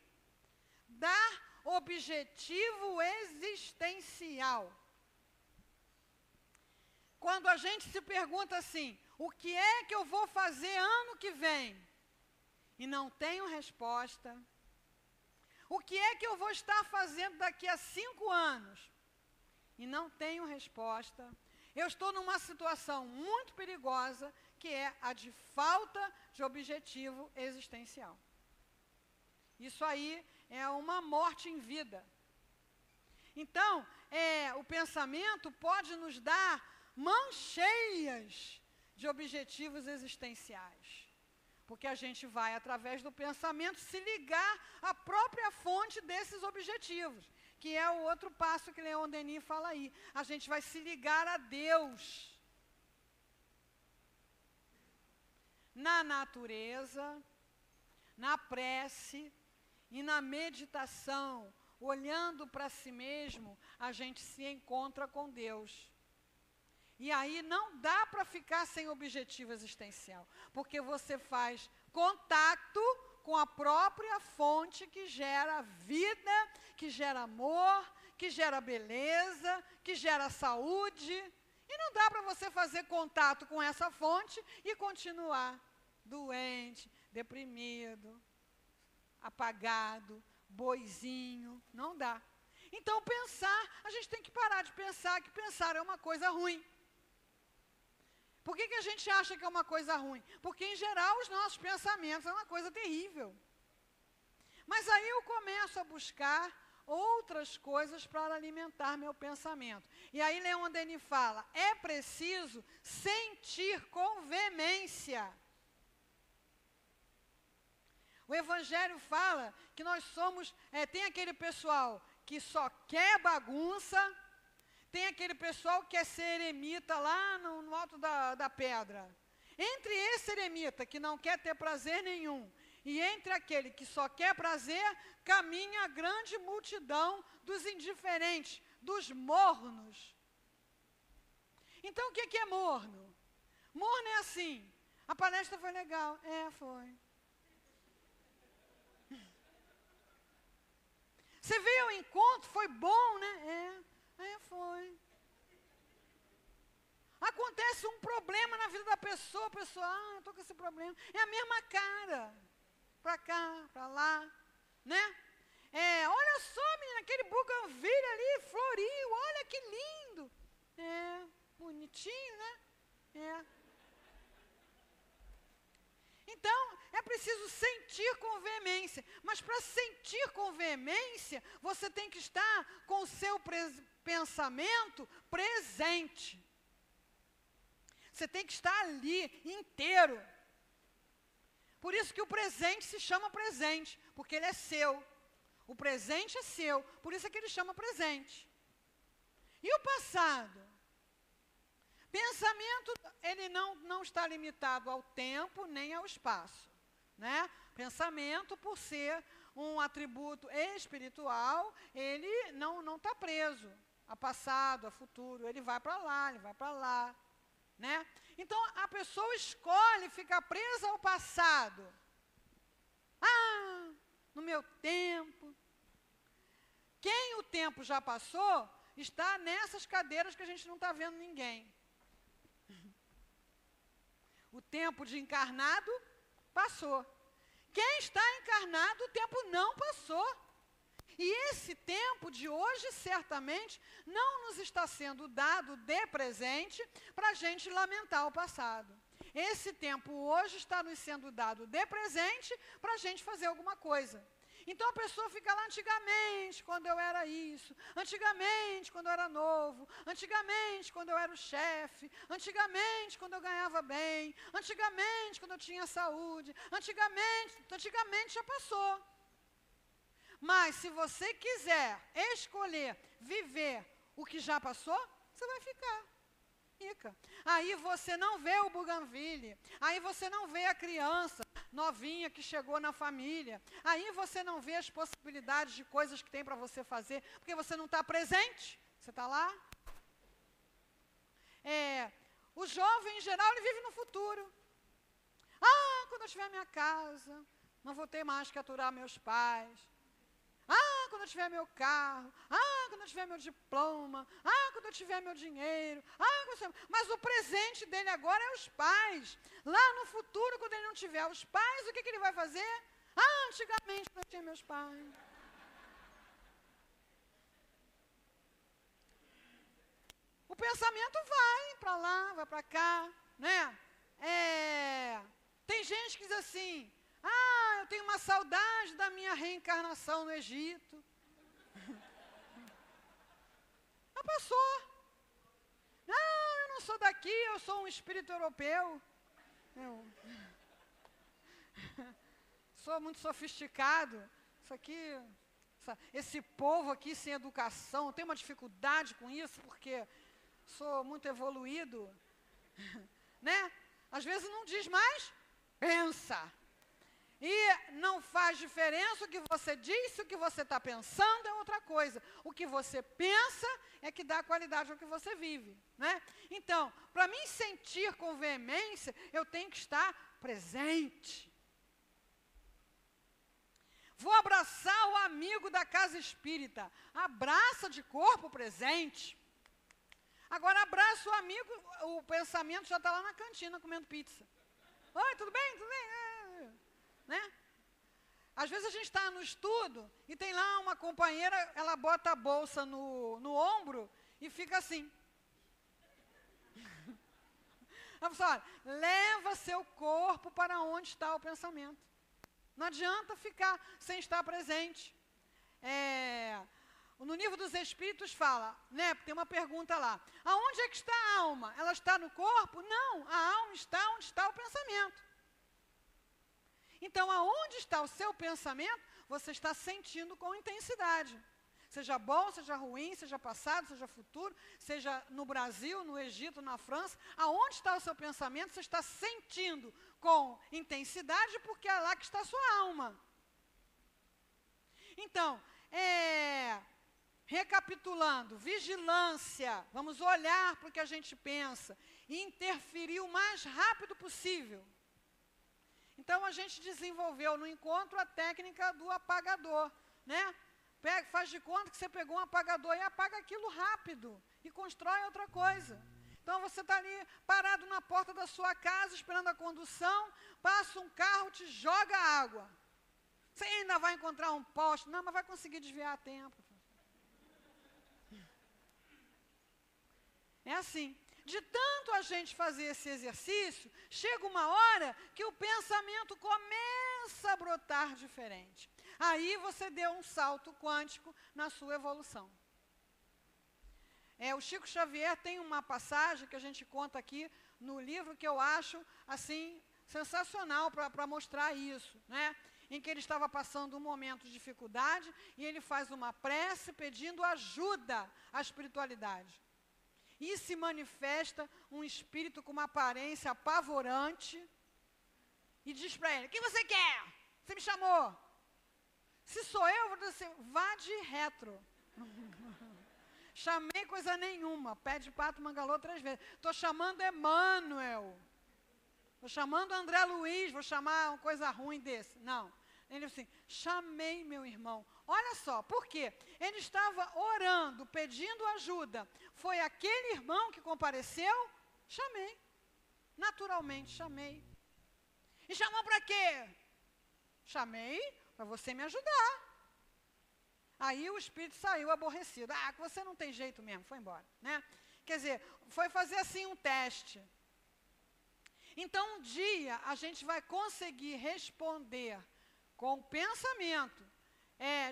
dar objetivo existencial. Quando a gente se pergunta assim, o que é que eu vou fazer ano que vem? E não tenho resposta. O que é que eu vou estar fazendo daqui a 5 anos? E não tenho resposta. Eu estou numa situação muito perigosa, que é a de falta de objetivo existencial. Isso aí é uma morte em vida. Então, o pensamento pode nos dar mãos cheias de objetivos existenciais. Porque a gente vai, através do pensamento, se ligar à própria fonte desses objetivos, que é o outro passo que Leon Denis fala aí. A gente vai se ligar a Deus. Na natureza, na prece e na meditação, olhando para si mesmo, a gente se encontra com Deus. E aí não dá para ficar sem objetivo existencial, porque você faz contato com a própria fonte que gera vida, que gera amor, que gera beleza, que gera saúde. E não dá para você fazer contato com essa fonte e continuar doente, deprimido, apagado, boizinho. Não dá. Então pensar, a gente tem que parar de pensar que pensar é uma coisa ruim. Por que a gente acha que é uma coisa ruim? Porque, em geral, os nossos pensamentos é uma coisa terrível. Mas aí eu começo a buscar outras coisas para alimentar meu pensamento. E aí Leon Denis fala, é preciso sentir com veemência. O Evangelho fala que nós somos, tem aquele pessoal que só quer bagunça, tem aquele pessoal que é ser eremita lá no alto da pedra. Entre esse eremita que não quer ter prazer nenhum e entre aquele que só quer prazer, caminha a grande multidão dos indiferentes, dos mornos. Então o que é morno? Morno é assim, a palestra foi legal. Foi. Você veio ao encontro, foi bom, né? Foi. Acontece um problema na vida da pessoa, a pessoa, eu estou com esse problema. É a mesma cara. Para cá, para lá, né? Olha só, menina, aquele buganvília ali, floriu, olha que lindo. Bonitinho, né? Então, é preciso sentir com veemência. Mas para sentir com veemência, você tem que estar com o seu pensamento presente. Você tem que estar ali, inteiro. Por isso que o presente se chama presente, porque ele é seu. O presente é seu, por isso é que ele chama presente. E o passado? Pensamento, ele não está limitado ao tempo nem ao espaço, né? Pensamento, por ser um atributo espiritual, ele não está preso a passado, a futuro, ele vai para lá, né? Então, a pessoa escolhe ficar presa ao passado. No meu tempo. Quem o tempo já passou, está nessas cadeiras que a gente não está vendo ninguém. O tempo de encarnado passou. Quem está encarnado, o tempo não passou. E esse tempo de hoje, certamente, não nos está sendo dado de presente para a gente lamentar o passado. Esse tempo hoje está nos sendo dado de presente para a gente fazer alguma coisa. Então a pessoa fica lá antigamente, quando eu era isso, antigamente, quando eu era novo, antigamente, quando eu era o chefe, antigamente, quando eu ganhava bem, antigamente, quando eu tinha saúde, antigamente já passou. Mas se você quiser escolher viver o que já passou, você vai ficar. Aí você não vê o buganvília, aí você não vê a criança novinha que chegou na família, aí você não vê as possibilidades de coisas que tem para você fazer, porque você não está presente, você está lá. O jovem, em geral, ele vive no futuro. Quando eu tiver minha casa, não vou ter mais que aturar meus pais. Quando eu tiver meu carro, quando eu tiver meu diploma, quando eu tiver meu dinheiro, mas o presente dele agora é os pais. Lá no futuro, quando ele não tiver os pais, o que ele vai fazer? Antigamente eu tinha meus pais. O pensamento vai para lá, vai para cá, né? Tem gente que diz assim, eu tenho uma saudade da minha reencarnação no Egito. Já passou. Eu não sou daqui, eu sou um espírito europeu. Eu sou muito sofisticado. Isso aqui, esse povo aqui sem educação, eu tenho uma dificuldade com isso, porque sou muito evoluído. Né? Às vezes não diz mais, pensa. E não faz diferença o que você diz, se o que você está pensando é outra coisa. O que você pensa é que dá qualidade ao que você vive, né? Então, para mim sentir com veemência, eu tenho que estar presente. Vou abraçar o amigo da casa espírita. Abraça de corpo presente. Agora abraça o amigo, o pensamento já está lá na cantina comendo pizza. Oi, tudo bem? Tudo bem? Né? Às vezes a gente está no estudo e tem lá uma companheira, ela bota a bolsa no ombro e fica assim. A pessoa, olha, leva seu corpo para onde está o pensamento. Não adianta ficar sem estar presente. No livro dos Espíritos fala, né? Tem uma pergunta lá. Aonde é que está a alma? Ela está no corpo? Não, a alma está onde está o pensamento. Então, aonde está o seu pensamento, você está sentindo com intensidade. Seja bom, seja ruim, seja passado, seja futuro, seja no Brasil, no Egito, na França. Aonde está o seu pensamento, você está sentindo com intensidade, porque é lá que está a sua alma. Então, recapitulando, vigilância, vamos olhar para o que a gente pensa e interferir o mais rápido possível. Então, a gente desenvolveu no encontro a técnica do apagador, né? Faz de conta que você pegou um apagador e apaga aquilo rápido e constrói outra coisa. Então você está ali parado na porta da sua casa, esperando a condução, passa um carro, te joga água. Você ainda vai encontrar um poste, não, mas vai conseguir desviar a tempo. É assim. De tanto a gente fazer esse exercício, chega uma hora que o pensamento começa a brotar diferente. Aí você deu um salto quântico na sua evolução. O Chico Xavier tem uma passagem que a gente conta aqui no livro que eu acho, assim, sensacional para mostrar isso, né? Em que ele estava passando um momento de dificuldade e ele faz uma prece pedindo ajuda à espiritualidade. E se manifesta um espírito com uma aparência apavorante e diz para ele, o que você quer? Você me chamou? Se sou eu, vou dizer assim, vá de retro. Chamei coisa nenhuma, pé de pato mangalô 3 vezes. Estou chamando Emmanuel. Estou chamando André Luiz, vou chamar uma coisa ruim desse. Não. Ele disse assim, chamei meu irmão. Olha só, por quê? Ele estava orando, pedindo ajuda. Foi aquele irmão que compareceu? Chamei. Naturalmente, chamei. E chamou para quê? Chamei para você me ajudar. Aí o espírito saiu aborrecido. Que você não tem jeito mesmo, foi embora, né? Quer dizer, foi fazer assim um teste. Então um dia a gente vai conseguir responder com o pensamento,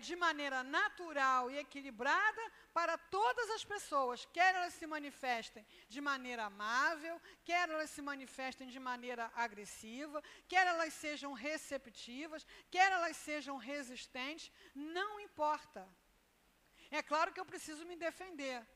de maneira natural e equilibrada para todas as pessoas, quer elas se manifestem de maneira amável, quer elas se manifestem de maneira agressiva, quer elas sejam receptivas, quer elas sejam resistentes, não importa. É claro que eu preciso me defender,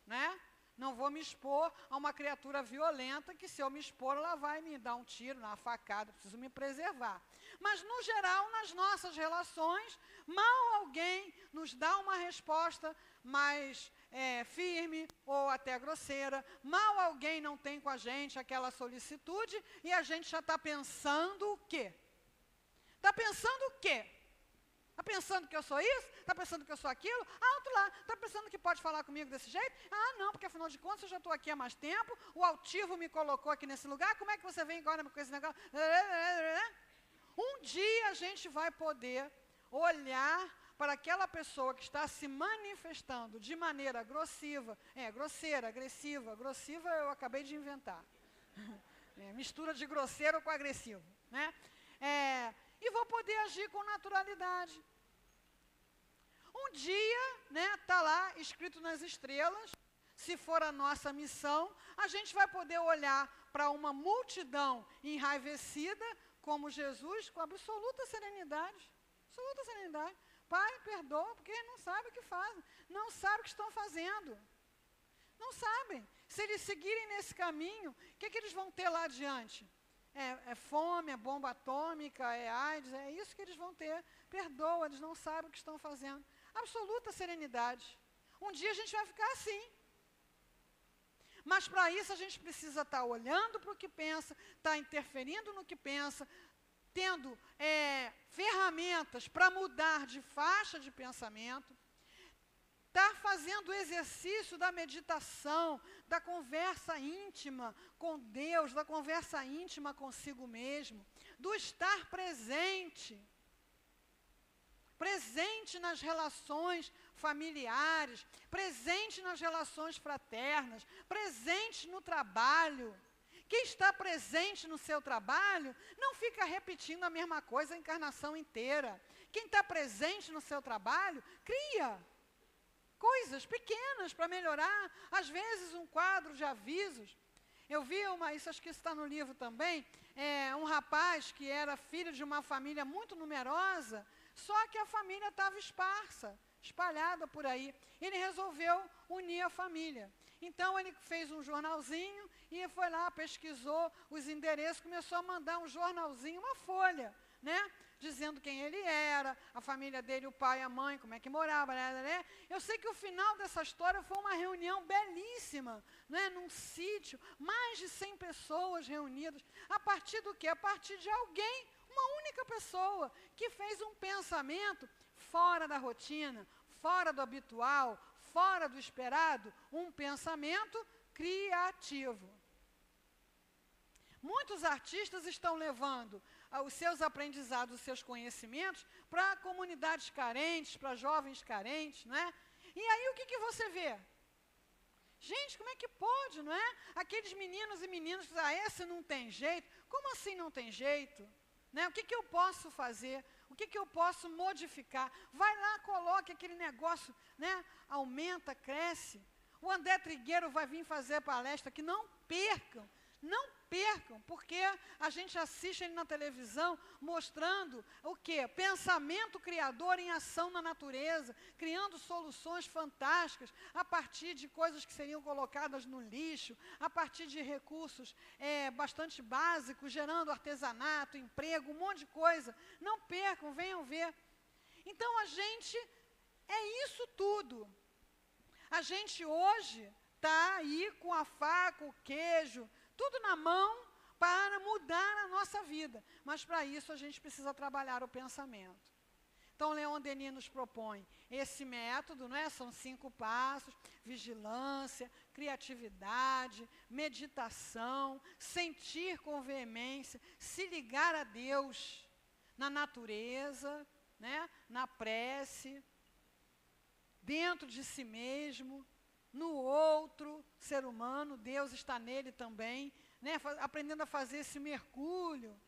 né? Não vou me expor a uma criatura violenta que, se eu me expor, ela vai me dar um tiro, uma facada, preciso me preservar. Mas, no geral, nas nossas relações, mal alguém nos dá uma resposta mais firme ou até grosseira, mal alguém não tem com a gente aquela solicitude e a gente já está pensando o quê? Está pensando o quê? Está pensando que eu sou isso? Está pensando que eu sou aquilo? Outro lá. Está pensando que pode falar comigo desse jeito? Não, porque afinal de contas eu já estou aqui há mais tempo, o altivo me colocou aqui nesse lugar, como é que você vem agora com esse negócio? Um dia a gente vai poder olhar para aquela pessoa que está se manifestando de maneira grosseira, agressiva eu acabei de inventar. Mistura de grosseiro com agressivo, né? E vou poder agir com naturalidade. Um dia, né, está lá escrito nas estrelas, se for a nossa missão, a gente vai poder olhar para uma multidão enraivecida, como Jesus, com absoluta serenidade. Absoluta serenidade. Pai, perdoa, porque eles não sabem o que fazem, não sabem o que estão fazendo. Não sabem. Se eles seguirem nesse caminho, o que eles vão ter lá adiante? É fome, é bomba atômica, é AIDS, é isso que eles vão ter. Perdoa, eles não sabem o que estão fazendo. Absoluta serenidade. Um dia a gente vai ficar assim. Mas para isso a gente precisa estar olhando para o que pensa, estar interferindo no que pensa, tendo ferramentas para mudar de faixa de pensamento, estar fazendo o exercício da meditação, da conversa íntima com Deus, da conversa íntima consigo mesmo, do estar presente. Presente nas relações familiares, presente nas relações fraternas, presente no trabalho. Quem está presente no seu trabalho não fica repetindo a mesma coisa a encarnação inteira. Quem está presente no seu trabalho cria coisas pequenas para melhorar, às vezes um quadro de avisos. Eu vi isso acho que está no livro também, um rapaz que era filho de uma família muito numerosa, só que a família estava espalhada por aí. Ele resolveu unir a família. Então ele fez um jornalzinho e foi lá, pesquisou os endereços, começou a mandar um jornalzinho, uma folha, né? Dizendo quem ele era, a família dele, o pai, a mãe, como é que morava, né? Eu sei que o final dessa história foi uma reunião belíssima, né? Num sítio, mais de 100 pessoas reunidas. A partir do quê? A partir de alguém, uma única pessoa, que fez um pensamento fora da rotina, fora do habitual, fora do esperado, um pensamento criativo. Muitos artistas estão levando os seus aprendizados, os seus conhecimentos para comunidades carentes, para jovens carentes, não é? E aí o que você vê? Gente, como é que pode, não é? Aqueles meninos e meninas que dizem, esse não tem jeito. Como assim não tem jeito? Né? O que eu posso fazer? O que eu posso modificar? Vai lá, coloque aquele negócio, né? Aumenta, cresce. O André Trigueiro vai vir fazer palestra aqui, não percam, porque a gente assiste ele na televisão mostrando o quê? Pensamento criador em ação na natureza, criando soluções fantásticas a partir de coisas que seriam colocadas no lixo, a partir de recursos bastante básicos, gerando artesanato, emprego, um monte de coisa. Não percam, venham ver. Então, é isso tudo. A gente hoje está aí com a faca, o queijo, tudo na mão para mudar a nossa vida. Mas para isso a gente precisa trabalhar o pensamento. Então, Leon Denis nos propõe esse método, não é? São 5 passos: vigilância, criatividade, meditação, sentir com veemência, se ligar a Deus na natureza, né? Na prece, dentro de si mesmo, no outro ser humano, Deus está nele também, né? Aprendendo a fazer esse mergulho.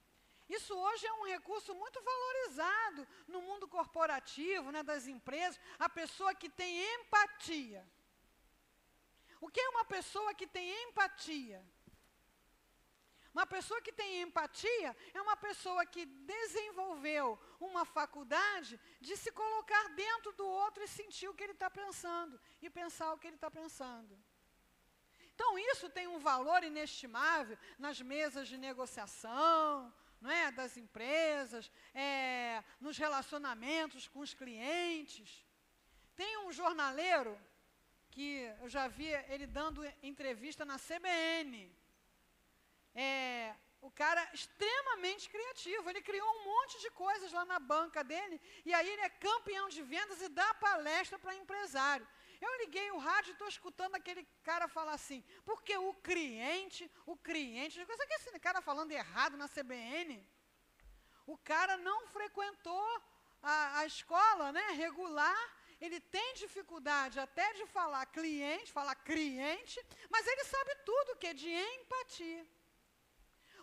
Isso hoje é um recurso muito valorizado no mundo corporativo, né, das empresas, a pessoa que tem empatia. O que é uma pessoa que tem empatia? Uma pessoa que tem empatia é uma pessoa que desenvolveu uma faculdade de se colocar dentro do outro e sentir o que ele está pensando, e pensar o que ele está pensando. Então, isso tem um valor inestimável nas mesas de negociação, não é? Das empresas, nos relacionamentos com os clientes. Tem um jornaleiro que eu já vi ele dando entrevista na CBN. O cara extremamente criativo, ele criou um monte de coisas lá na banca dele, e aí ele é campeão de vendas e dá palestra para empresário. Eu liguei o rádio e estou escutando aquele cara falar assim, porque o cliente, coisa que esse cara falando errado na CBN, o cara não frequentou a escola, né, regular, ele tem dificuldade até de falar cliente, mas ele sabe tudo que é de empatia.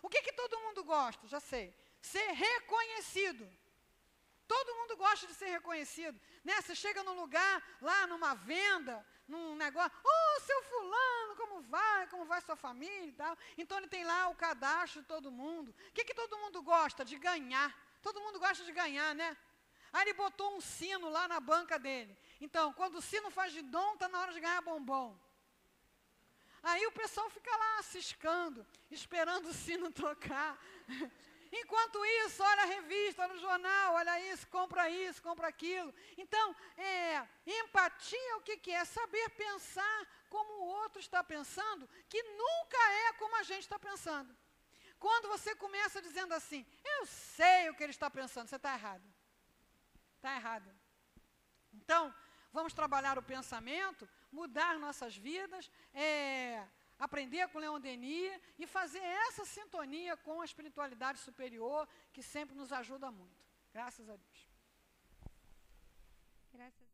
O que todo mundo gosta? Já sei. Ser reconhecido. Todo mundo gosta de ser reconhecido. Né? Você chega num lugar, lá numa venda, num negócio, seu fulano, como vai sua família e tal. Então ele tem lá o cadastro de todo mundo. O que todo mundo gosta? De ganhar. Todo mundo gosta de ganhar, né? Aí ele botou um sino lá na banca dele. Então, quando o sino faz de dom, está na hora de ganhar bombom. Aí o pessoal fica lá ciscando, esperando o sino tocar. Enquanto isso, olha a revista, olha o jornal, olha isso, compra aquilo. Então, empatia, o que é? Saber pensar como o outro está pensando, que nunca é como a gente está pensando. Quando você começa dizendo assim, eu sei o que ele está pensando, você está errado. Está errado. Então, vamos trabalhar o pensamento, mudar nossas vidas, aprender com Leon Denis e fazer essa sintonia com a espiritualidade superior, que sempre nos ajuda muito. Graças a Deus. Graças